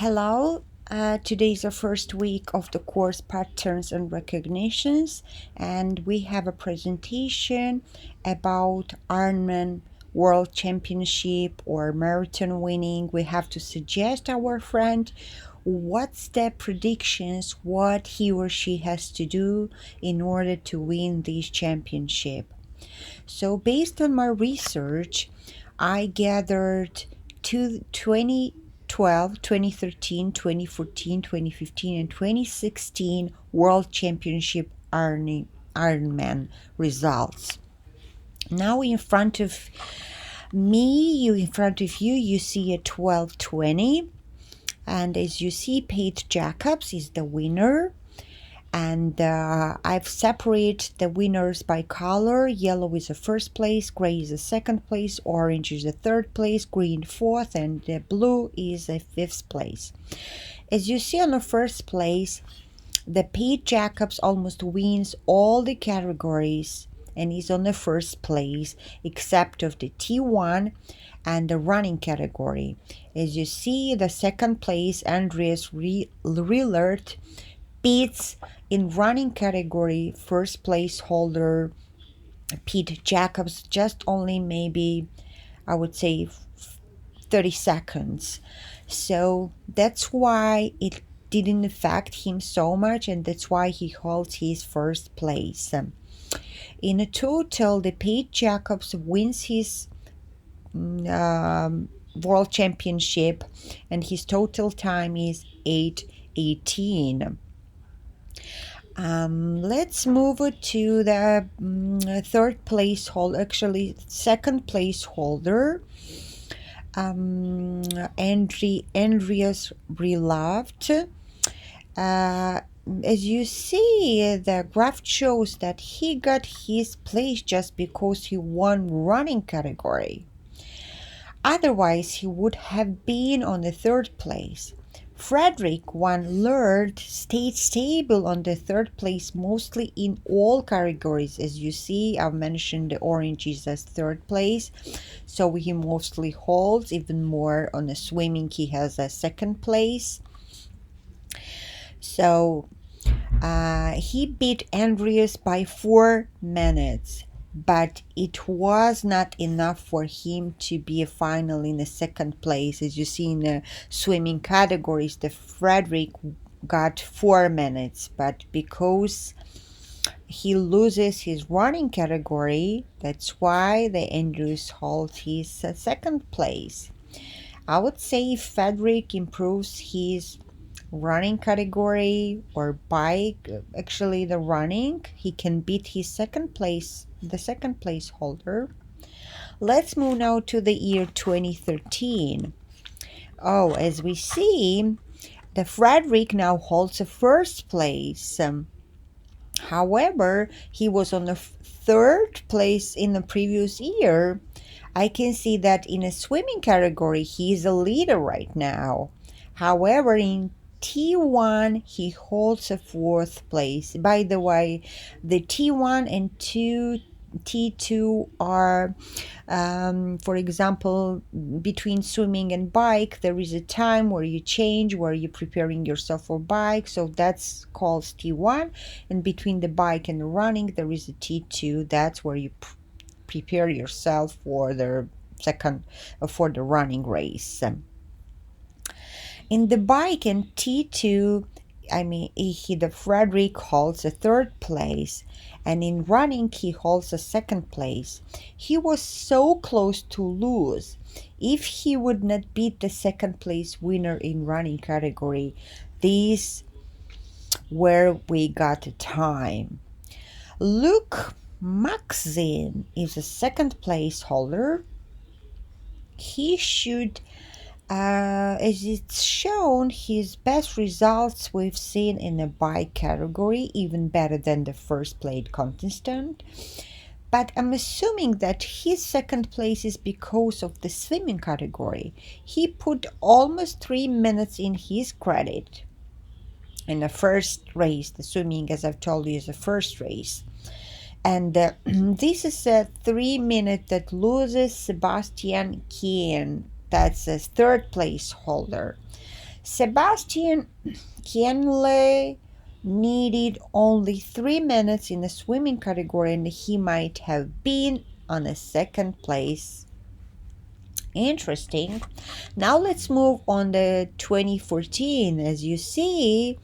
Hello, today is the first week of the course Patterns and Recognitions, and we have a presentation about Ironman World Championship or marathon winning. We have to suggest our friend what's the predictions, what he or she has to do in order to win this championship. So based on my research, I gathered 2012, 2013, 2014, 2015, and 2016 World Championship Ironman results. Now in front of me, you see a 12:20, and as you see, Paige Jacobs is the winner. And I've separated the winners by color. Yellow is the first place, gray is the second place, orange is the third place, green fourth, and the blue is the fifth place. As you see on the first place, the Paige Jacobs almost wins all the categories and is on the first place except of the T1 and the running category. As you see, the second place, Andreas Rillert, beats in running category first place holder Pete Jacobs just only maybe I would say 30 seconds. So that's why it didn't affect him so much, and that's why he holds his first place. In a total, the Pete Jacobs wins his world championship, and his total time is 8:18. Let's move to the third place holder, actually second place holder, Andreas Beloved. As you see, the graph shows that he got his place just because he won running category. Otherwise, he would have been on the third place. Frederick van Lierde stayed stable on the third place mostly in all categories. As you see, I've mentioned the oranges as third place, so he mostly holds. Even more on the swimming, he has a second place. So he beat Andreas by 4 minutes, but it was not enough for him to be a final in the second place. As you see in the swimming categories, the Frederick got 4 minutes, but because he loses his running category, that's why the Andrews holds his second place. I would say if Frederick improves his running category or bike, actually the running, he can beat his the second place holder. Let's move now to the year 2013. Oh, as we see, the Frederick now holds a first place. However, he was on the third place in the previous year. I can see that in a swimming category, he is a leader right now. However, in T1, he holds a fourth place. By the way, the T1 and T2 are, for example, between swimming and bike, there is a time where you change, where you're preparing yourself for bike. So that's called T1. And between the bike and the running, there is a T2. That's where you prepare yourself for the running race. In the bike and T2, the Frederick holds a third place, and in running he holds a second place. He was so close to lose. If he would not beat the second place winner in running category, this where we got a time. Luke Maxine is a second place holder. He should, as it's shown, his best results we've seen in the bike category, even better than the first place contestant. But I'm assuming that his second place is because of the swimming category. He put almost 3 minutes in his credit in the first race. The swimming, as I've told you, is the first race. And this is a 3 minute that loses Sebastian Kien. That's a third place holder. Sebastian Kienle needed only 3 minutes in the swimming category and he might have been on a second place. Interesting. Now let's move on the 2014. As you see,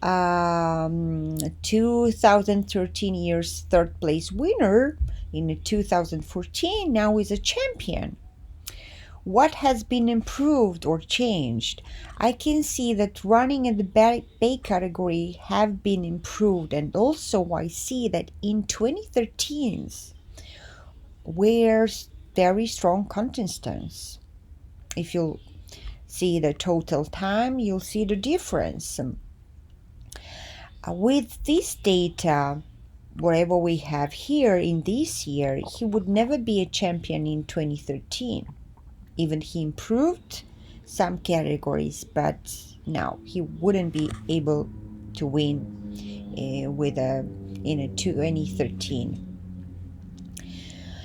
2013 year's third place winner in 2014 now is a champion. What has been improved or changed? I can see that running in the bay category have been improved, and also I see that in 2013 were very strong contestants. If you see the total time, you'll see the difference. With this data, whatever we have here in this year, he would never be a champion in 2013. Even he improved some categories, but no, he wouldn't be able to win in a 2013.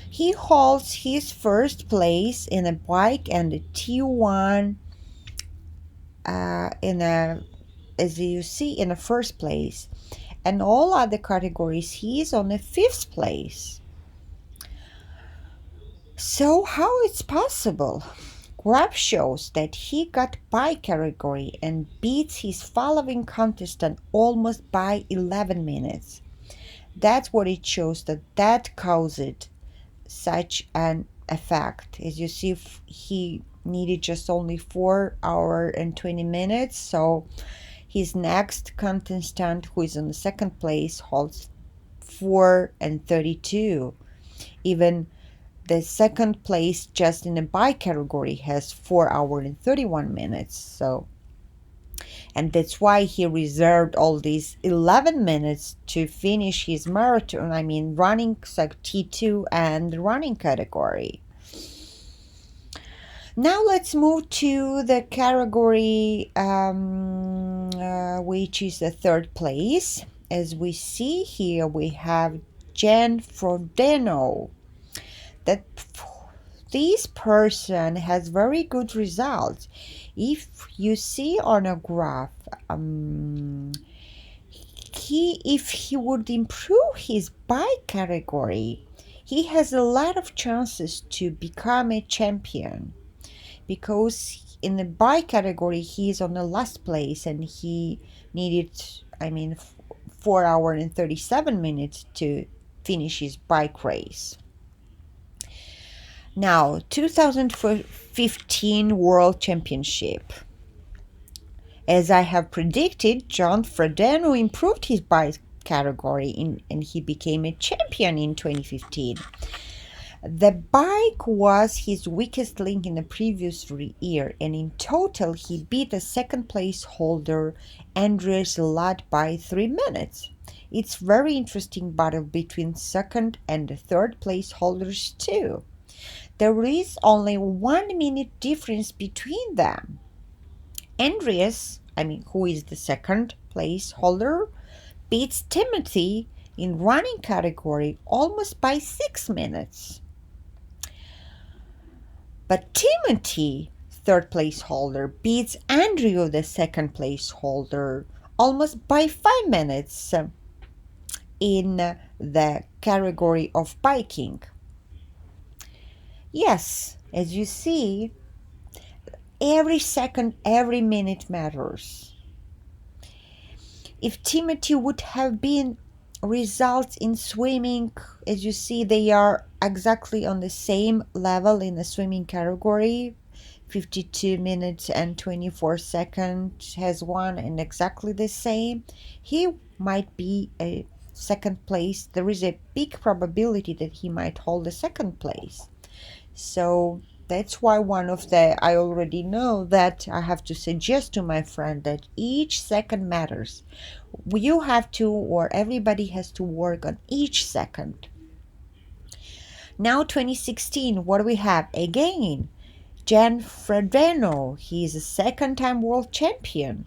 He holds his first place in a bike and a T1 as you see in the first place, and all other categories he is on the fifth place. So how it's possible? Graph shows that he got bike category and beats his following contestant almost by 11 minutes. That's what it shows, that caused such an effect. As you see, he needed just only 4 hours and 20 minutes. So his next contestant, who is in the second place, holds 4 and 32. Even the second place just in the bike category has 4 hours and 31 minutes. So, and that's why he reserved all these 11 minutes to finish his marathon. I mean, running T2 and the running category. Now let's move to the category which is the third place. As we see here, we have Jan Frodeno. That this person has very good results. If you see on a graph, if he would improve his bike category, he has a lot of chances to become a champion, because in the bike category he is on the last place and he needed 4 hours and 37 minutes to finish his bike race. Now, 2015 World Championship. As I have predicted, Jan Frodeno improved his bike category and he became a champion in 2015. The bike was his weakest link in the previous year, and in total he beat the second place holder Andreas Ladd by 3 minutes. It's very interesting battle between second and the third place holders too. There is only 1 minute difference between them. Andreas, who is the second place holder, beats Timothy in running category almost by 6 minutes. But Timothy, third place holder, beats Andrew, the second place holder, almost by 5 minutes in the category of biking. Yes, as you see, every second, every minute matters. If Timothy would have been results in swimming, as you see, they are exactly on the same level in the swimming category. 52 minutes and 24 seconds has won, and exactly the same. He might be a second place. There is a big probability that he might hold the second place. So that's why I already know that I have to suggest to my friend that each second matters. You have to, or everybody has to work on each second. Now 2016, what do we have? Again, Jan Frodeno. He is a second-time world champion.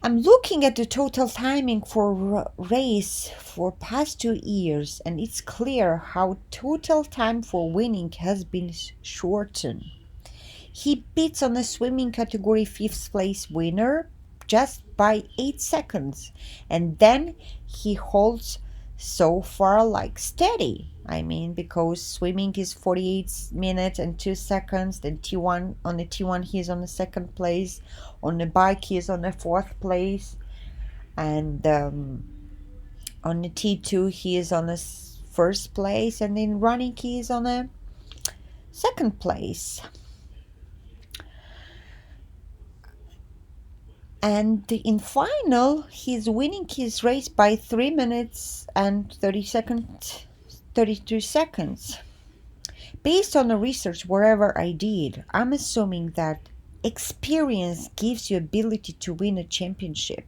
I'm looking at the total timing for race for past 2 years, and it's clear how total time for winning has been shortened. He beats on the swimming category fifth place winner just by 8 seconds. And then he holds so far like steady. I mean, because swimming is 48 minutes and 2 seconds. Then T1, on the T1 he is on the second place. On the bike he is on the fourth place. And on the T2 he is on the first place. And in running he is on the second place. And in final, he's winning his race by 3 minutes and 32 seconds. Based on the research, wherever I did, I'm assuming that experience gives you ability to win a championship.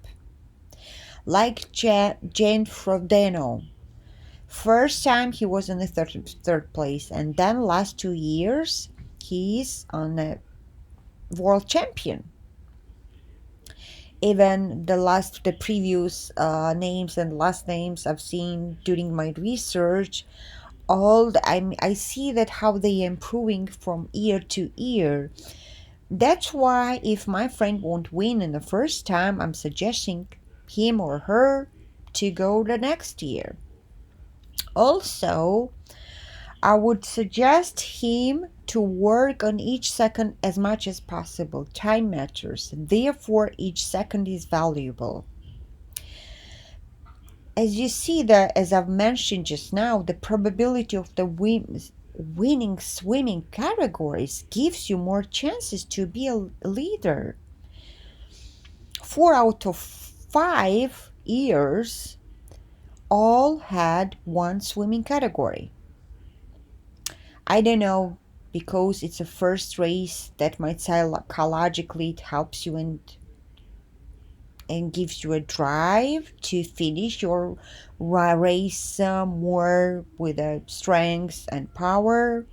Like Jane Frodeno. First time he was in the third place, and then last 2 years he's on a world champion. Even the previous names and last names I've seen during my research, I see that how they improving from year to year. That's why if my friend won't win in the first time, I'm suggesting him or her to go the next year. Also, I would suggest him to work on each second as much as possible. Time matters, therefore each second is valuable. As you see that, as I've mentioned just now, the probability of the winning swimming categories gives you more chances to be a leader. 4 out of 5 years all had one swimming category. I don't know, because it's a first race that might psychologically it helps you and gives you a drive to finish your race more with a strength and power,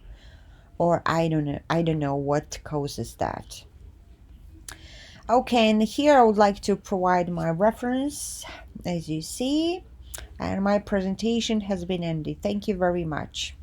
or I don't know what causes that. Okay, and here I would like to provide my reference, as you see, and my presentation has been ended. Thank you very much.